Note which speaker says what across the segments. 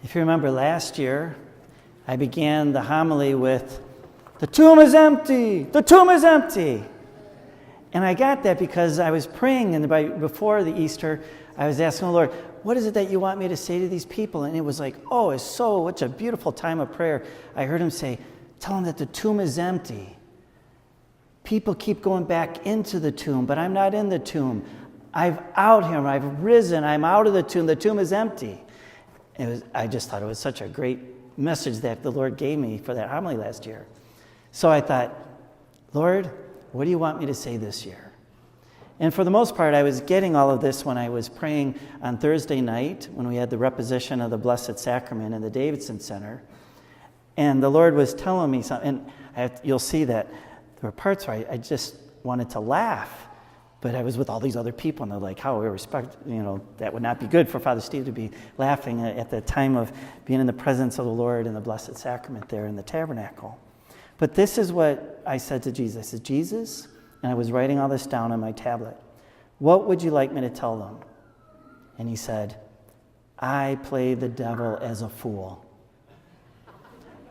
Speaker 1: If you remember last year, I began the homily with, "The tomb is empty! The tomb is empty!" And I got that because I was praying, and before the Easter, I was asking the Lord, what is it that you want me to say to these people? And it was like, oh, it's such a beautiful time of prayer. I heard him say, tell them that the tomb is empty. People keep going back into the tomb, but I'm not in the tomb. I've risen, I'm out of the tomb is empty. I just thought it was such a great message that the Lord gave me for that homily last year. So I thought, Lord, what do you want me to say this year? And for the most part, I was getting all of this when I was praying on Thursday night when we had the reposition of the Blessed Sacrament in the Davidson Center. And the Lord was telling me something, and you'll see that there were parts where I just wanted to laugh, but I was with all these other people, and they're like, how that would not be good for Father Steve to be laughing at the time of being in the presence of the Lord in the Blessed Sacrament there in the tabernacle. But this is what I said to Jesus. I said, Jesus, and I was writing all this down on my tablet, what would you like me to tell them? And he said, I play the devil as a fool.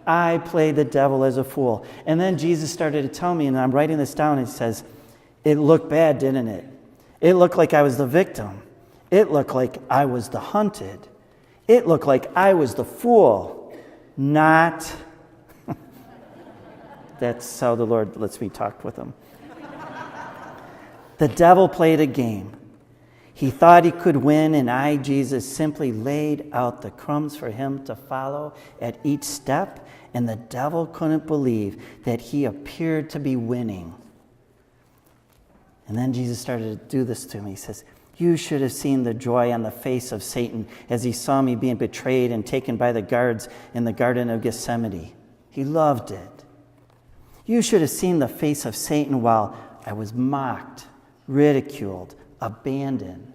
Speaker 1: I play the devil as a fool. And then Jesus started to tell me, and I'm writing this down, and he says, it looked bad, didn't it? It looked like I was the victim. It looked like I was the hunted. It looked like I was the fool, not... That's how the Lord lets me talk with him. The devil played a game. He thought he could win, and I, Jesus, simply laid out the crumbs for him to follow at each step, and the devil couldn't believe that he appeared to be winning. And then Jesus started to do this to me. He says, you should have seen the joy on the face of Satan as he saw me being betrayed and taken by the guards in the Garden of Gethsemane. He loved it. You should have seen the face of Satan while I was mocked, ridiculed, abandoned.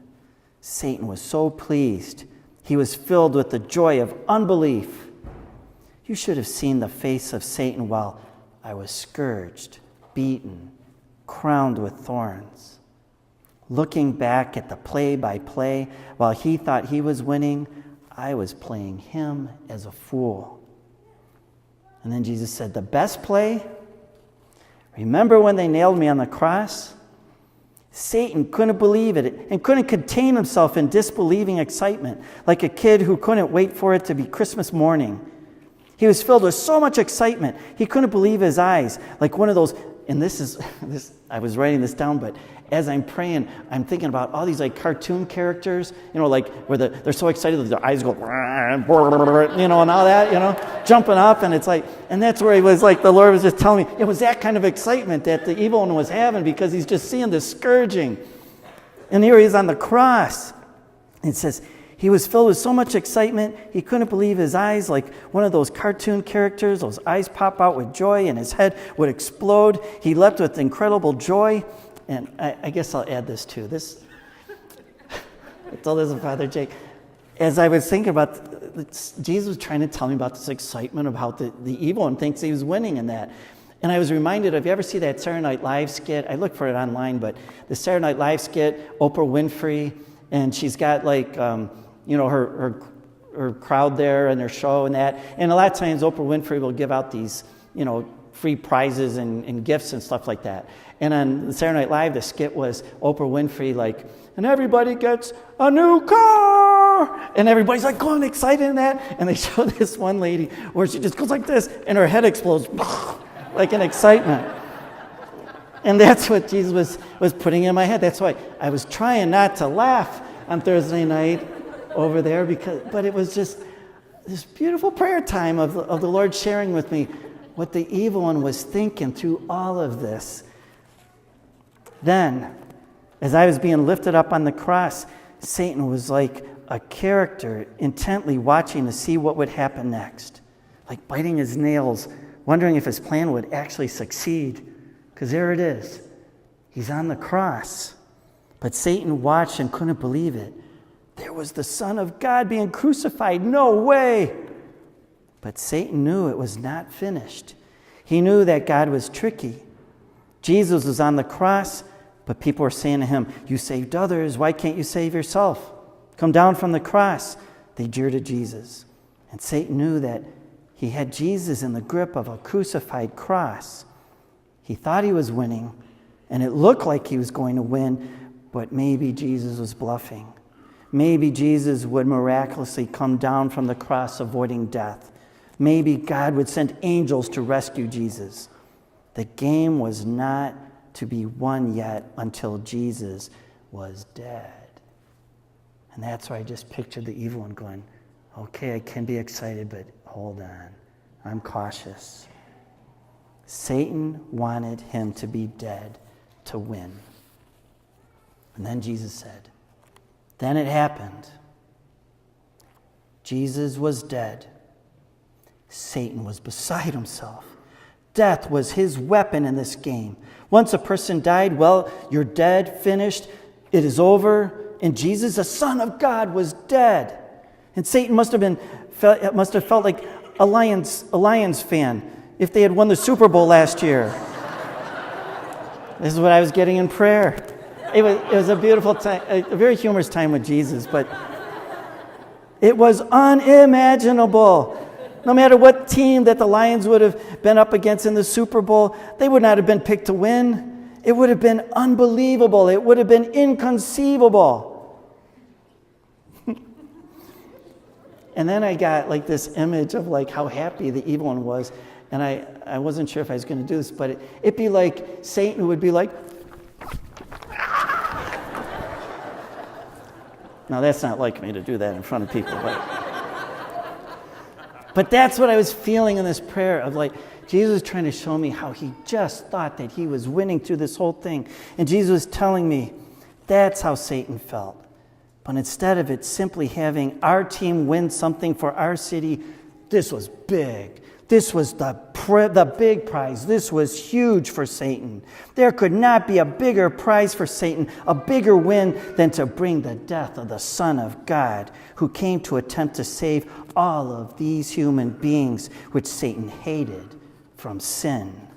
Speaker 1: Satan was so pleased. He was filled with the joy of unbelief. You should have seen the face of Satan while I was scourged, beaten, crowned with thorns. Looking back at the play-by-play, while he thought he was winning, I was playing him as a fool. And then Jesus said, the best play? Remember when they nailed me on the cross? Satan couldn't believe it and couldn't contain himself in disbelieving excitement, like a kid who couldn't wait for it to be Christmas morning. He was filled with so much excitement, he couldn't believe his eyes, like one of those, and I was writing this down, but as I'm praying, I'm thinking about all these like cartoon characters, like where they're so excited that their eyes go, and all that, jumping up, and it's like, and that's where he was like, the Lord was just telling me, it was that kind of excitement that the evil one was having because he's just seeing this scourging. And here he is on the cross. It says, he was filled with so much excitement, he couldn't believe his eyes, like one of those cartoon characters. Those eyes pop out with joy and his head would explode. He leapt with incredible joy. And I guess I'll add this too. I told this to Father Jake. As I was thinking about, Jesus was trying to tell me about this excitement about the evil one thinks he was winning in that. And I was reminded of, you ever see that Saturday Night Live skit? I looked for it online, but the Saturday Night Live skit, Oprah Winfrey, and she's got like, her crowd there and her show and that. And a lot of times Oprah Winfrey will give out these, free prizes and gifts and stuff like that. And on Saturday Night Live, the skit was Oprah Winfrey like, and everybody gets a new car. And everybody's like going excited in that. And they show this one lady where she just goes like this and her head explodes like in excitement. And that's what Jesus was putting in my head. That's why I was trying not to laugh on Thursday night over there, but it was just this beautiful prayer time of the Lord sharing with me what the evil one was thinking through all of this. Then, as I was being lifted up on the cross, Satan was like a character intently watching to see what would happen next, like biting his nails, wondering if his plan would actually succeed. Because there it is. He's on the cross. But Satan watched and couldn't believe it. There was the Son of God being crucified. No way! But Satan knew it was not finished. He knew that God was tricky. Jesus was on the cross, but people were saying to him, you saved others, why can't you save yourself? Come down from the cross. They jeered at Jesus. And Satan knew that he had Jesus in the grip of a crucified cross. He thought he was winning, and it looked like he was going to win, but maybe Jesus was bluffing. Maybe Jesus would miraculously come down from the cross avoiding death. Maybe God would send angels to rescue Jesus. The game was not to be won yet until Jesus was dead. And that's where I just pictured the evil one going, okay, I can be excited, but hold on. I'm cautious. Satan wanted him to be dead to win. And then Jesus said, then it happened. Jesus was dead. Satan was beside himself. Death was his weapon in this game. Once a person died, well, you're dead, finished, it is over. And Jesus, the Son of God, was dead. And Satan must have felt like a Lions fan if they had won the Super Bowl last year. This is what I was getting in prayer. It was a beautiful time, a very humorous time with Jesus, but it was unimaginable. No matter what team that the Lions would have been up against in the Super Bowl, they would not have been picked to win. It would have been unbelievable. It would have been inconceivable. And then I got like this image of like how happy the evil one was. And I wasn't sure if I was going to do this, but it'd be like Satan would be like, now that's not like me to do that in front of people, but that's what I was feeling in this prayer of like, Jesus was trying to show me how he just thought that he was winning through this whole thing. And Jesus was telling me, that's how Satan felt. But instead of it simply having our team win something for our city, this was big. This was the big prize. This was huge for Satan. There could not be a bigger prize for Satan, a bigger win than to bring the death of the Son of God, who came to attempt to save all of these human beings, which Satan hated, from sin.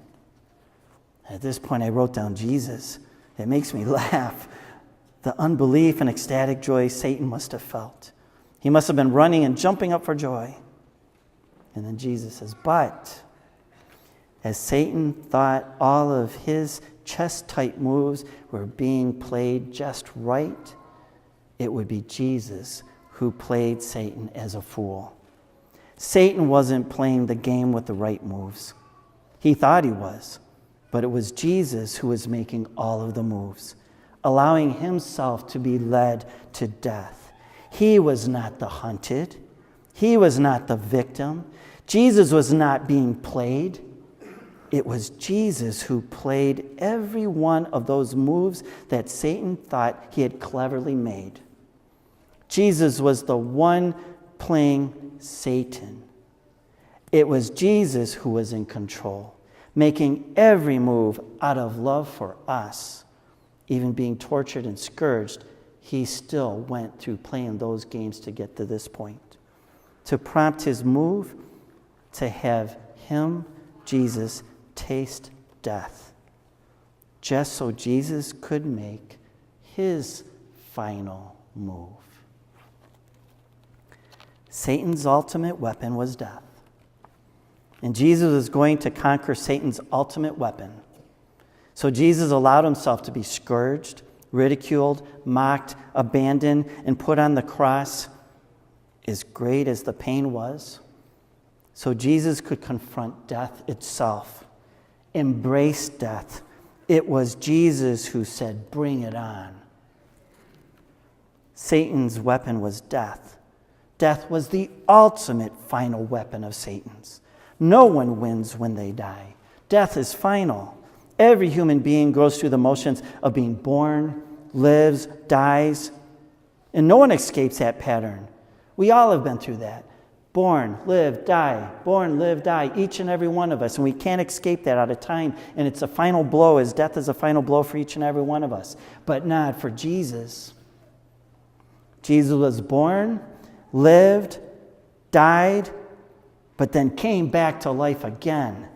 Speaker 1: At this point, I wrote down Jesus. It makes me laugh. The unbelief and ecstatic joy Satan must have felt. He must have been running and jumping up for joy. And then Jesus says, but as Satan thought all of his chest-tight moves were being played just right, it would be Jesus who played Satan as a fool. Satan wasn't playing the game with the right moves. He thought he was, but it was Jesus who was making all of the moves, allowing himself to be led to death. He was not the hunted. He was not the victim. Jesus was not being played. It was Jesus who played every one of those moves that Satan thought he had cleverly made. Jesus was the one playing Satan. It was Jesus who was in control, making every move out of love for us. Even being tortured and scourged, he still went through playing those games to get to this point. To prompt his move, to have him, Jesus, taste death. Just so Jesus could make his final move. Satan's ultimate weapon was death. And Jesus was going to conquer Satan's ultimate weapon. So Jesus allowed himself to be scourged, ridiculed, mocked, abandoned, and put on the cross. As great as the pain was, so Jesus could confront death itself, embrace death. It was Jesus who said, bring it on. Satan's weapon was death. Death was the ultimate final weapon of Satan's. No one wins when they die. Death is final. Every human being goes through the motions of being born, lives, dies, and no one escapes that pattern. We all have been through that. Born, live, die. Born, live, die. Each and every one of us. And we can't escape that out of time. And it's a final blow, as death is a final blow for each and every one of us. But not for Jesus. Jesus was born, lived, died, but then came back to life again.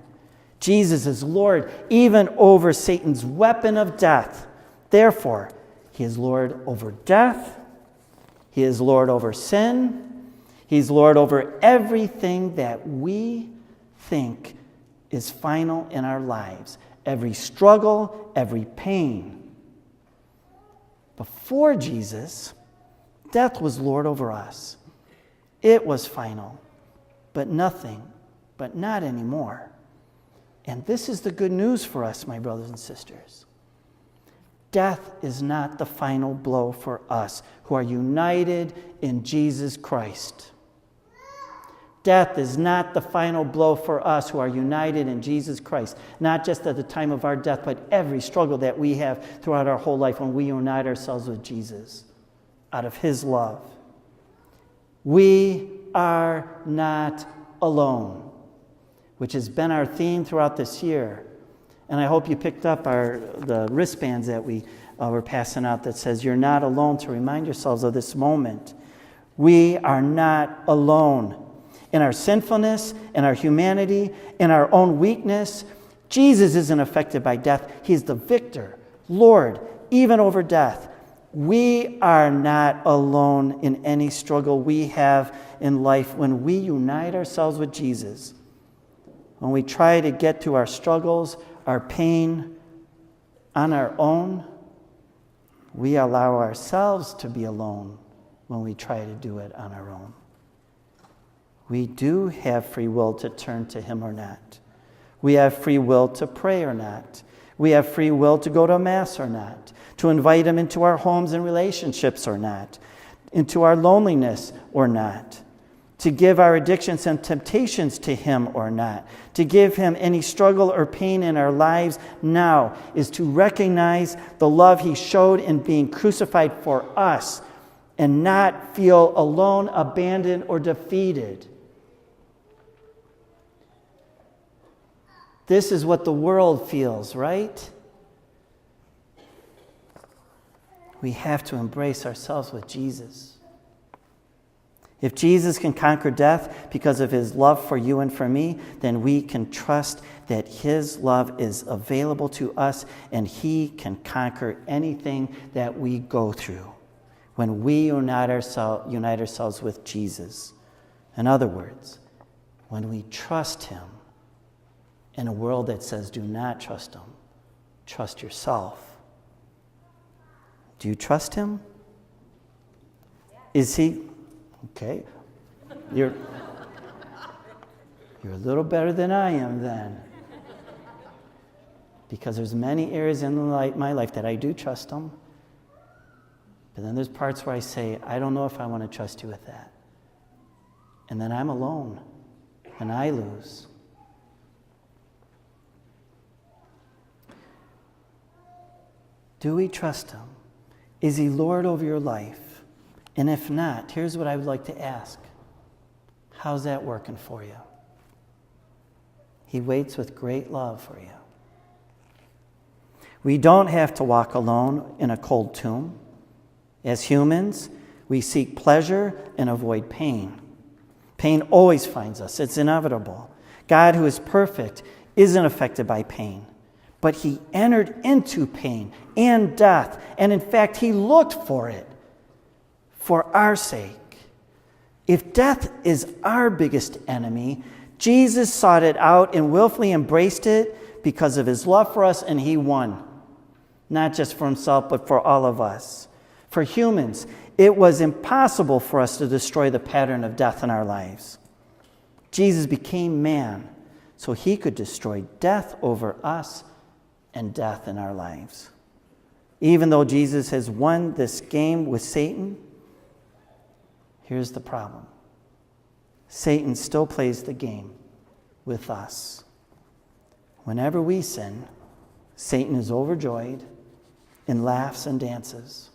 Speaker 1: Jesus is Lord even over Satan's weapon of death. Therefore, he is Lord over death. He is Lord over sin. He's Lord over everything that we think is final in our lives. Every struggle, every pain. Before Jesus, death was Lord over us. It was final, but not anymore. And this is the good news for us, my brothers and sisters. Death is not the final blow for us who are united in Jesus Christ. Death is not the final blow for us who are united in Jesus Christ. Not just at the time of our death, but every struggle that we have throughout our whole life when we unite ourselves with Jesus out of his love. We are not alone, which has been our theme throughout this year. And I hope you picked up the wristbands that we were passing out that says, "You're not alone," to remind yourselves of this moment. We are not alone. In our sinfulness, in our humanity, in our own weakness, Jesus isn't affected by death. He's the victor, Lord, even over death. We are not alone in any struggle we have in life when we unite ourselves with Jesus. When we try to get through our struggles, our pain on our own, we allow ourselves to be alone when we try to do it on our own. We do have free will to turn to him or not. We have free will to pray or not. We have free will to go to Mass or not, to invite him into our homes and relationships or not, into our loneliness or not, to give our addictions and temptations to him or not, to give him any struggle or pain in our lives now, is to recognize the love he showed in being crucified for us and not feel alone, abandoned, or defeated. This is what the world feels, right? We have to embrace ourselves with Jesus. If Jesus can conquer death because of his love for you and for me, then we can trust that his love is available to us and he can conquer anything that we go through when we unite ourselves with Jesus. In other words, when we trust him in a world that says, do not trust him, trust yourself. Do you trust him? Is he... Okay, you're a little better than I am then. Because there's many areas in my life that I do trust him. But then there's parts where I say, I don't know if I want to trust you with that. And then I'm alone, and I lose. Do we trust him? Is he Lord over your life? And if not, here's what I would like to ask. How's that working for you? He waits with great love for you. We don't have to walk alone in a cold tomb. As humans, we seek pleasure and avoid pain. Pain always finds us. It's inevitable. God, who is perfect, isn't affected by pain. But he entered into pain and death. And in fact, he looked for it for our sake. If death is our biggest enemy, Jesus sought it out and willfully embraced it because of his love for us, and he won. Not just for himself, but for all of us. For humans, it was impossible for us to destroy the pattern of death in our lives. Jesus became man so he could destroy death over us and death in our lives. Even though Jesus has won this game with Satan, here's the problem. Satan still plays the game with us. Whenever we sin, Satan is overjoyed and laughs and dances.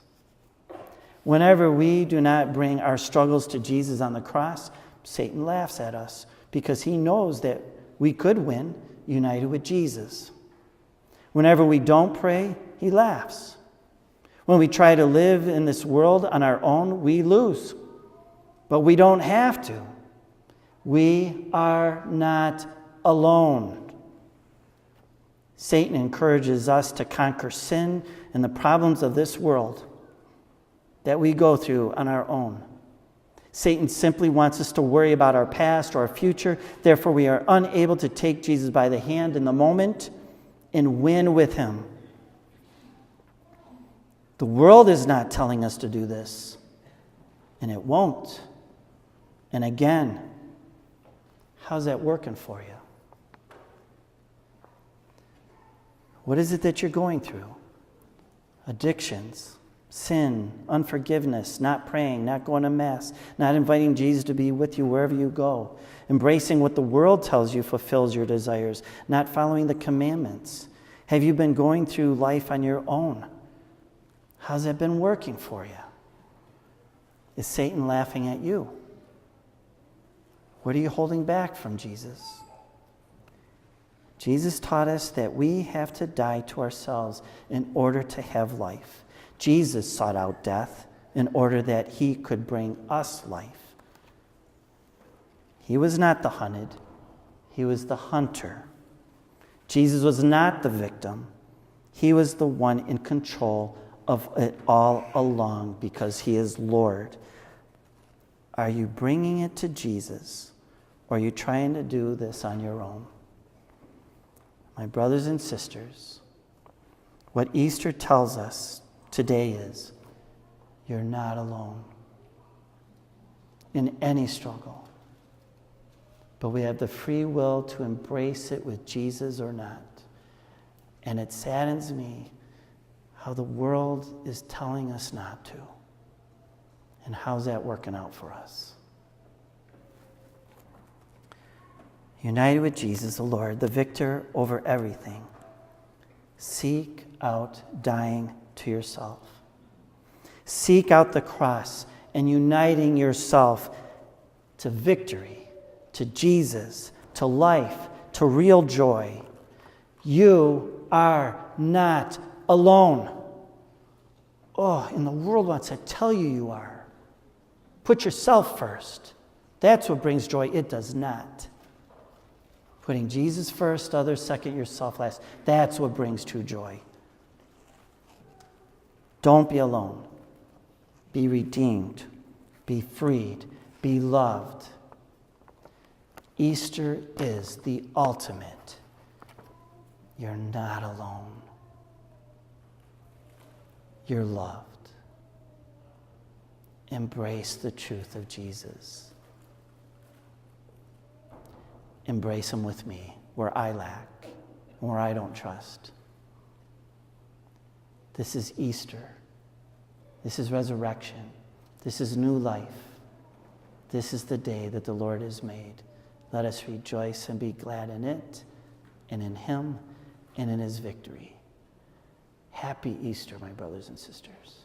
Speaker 1: Whenever we do not bring our struggles to Jesus on the cross, Satan laughs at us because he knows that we could win united with Jesus. Whenever we don't pray, he laughs. When we try to live in this world on our own, we lose. But we don't have to. We are not alone. Satan encourages us to conquer sin and the problems of this world that we go through on our own. Satan simply wants us to worry about our past or our future. Therefore, we are unable to take Jesus by the hand in the moment and win with him. The world is not telling us to do this, and it won't. And again, how's that working for you? What is it that you're going through? Addictions, sin, unforgiveness, not praying, not going to Mass, not inviting Jesus to be with you wherever you go, embracing what the world tells you fulfills your desires, not following the commandments. Have you been going through life on your own? How's that been working for you? Is Satan laughing at you? What are you holding back from Jesus? Jesus taught us that we have to die to ourselves in order to have life. Jesus sought out death in order that he could bring us life. He was not the hunted, he was the hunter. Jesus was not the victim, he was the one in control of it all along because he is Lord. Are you bringing it to Jesus, or are you trying to do this on your own? My brothers and sisters, what Easter tells us today is you're not alone in any struggle, but we have the free will to embrace it with Jesus or not. And it saddens me how the world is telling us not to. And how's that working out for us? United with Jesus, the Lord, the victor over everything, seek out dying to yourself. Seek out the cross and uniting yourself to victory, to Jesus, to life, to real joy. You are not alone. Oh, and the world wants to tell you you are. Put yourself first. That's what brings joy. It does not. Putting Jesus first, others second, yourself last. That's what brings true joy. Don't be alone. Be redeemed. Be freed. Be loved. Easter is the ultimate. You're not alone. You're loved. Embrace the truth of Jesus. Embrace him with me where I lack, where I don't trust. This is Easter. This is resurrection. This is new life. This is the day that the Lord has made. Let us rejoice and be glad in it, and in him, and in his victory. Happy Easter, my brothers and sisters.